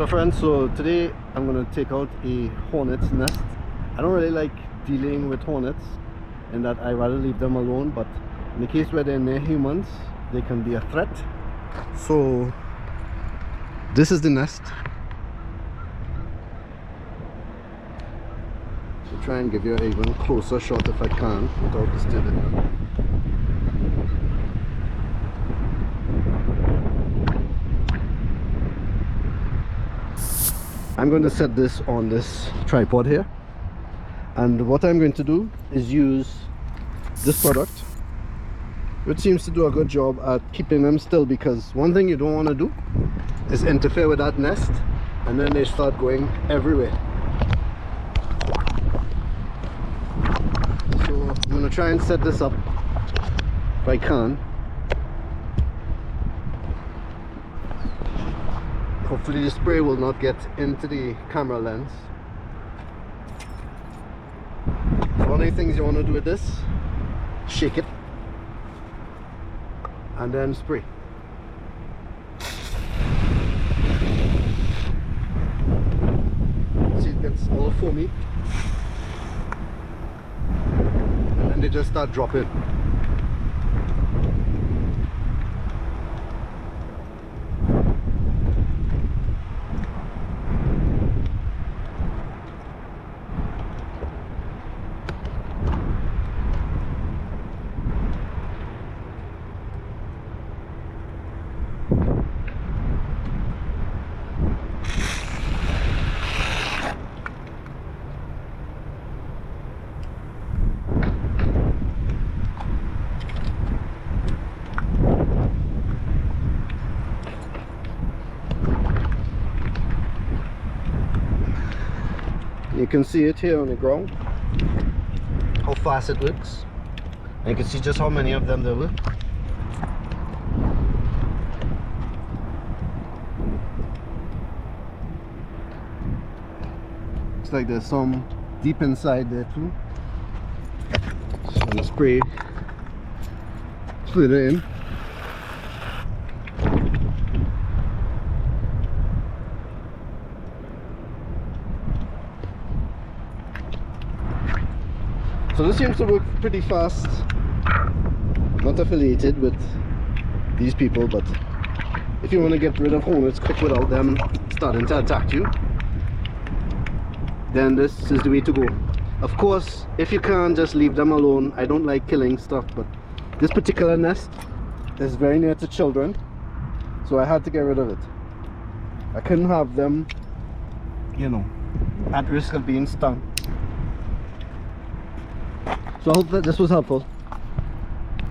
Hello friends, so today I'm going to take out a hornet's nest. I don't really like dealing with hornets in that I rather leave them alone, but in the case where they're near humans, they can be a threat. So this is the nest. I'll try and give you an even closer shot if I can without disturbing them. I'm going to set this on this tripod here, and what I'm going to do is use this product, which seems to do a good job at keeping them still, because one thing you don't want to do is interfere with that nest and then they start going everywhere. So I'm going to try and set this up if I can. Hopefully the spray will not get into the camera lens. So one of the things you want to do with this, shake it and then spray. See, it gets all foamy and then they just start dropping. You can see it here on the ground, how fast it works, and you can see just how many of them there were. Looks like there's some deep inside there too. So I'm gonna spray further in. So this seems to work pretty fast. Not affiliated with these people, but if you want to get rid of hornets quick without them starting to attack you, then this is the way to go. Of course, if you can't, just leave them alone. I don't like killing stuff, but this particular nest is very near to children, so I had to get rid of it. I couldn't have them, you know, at risk of being stung. So I hope that this was helpful.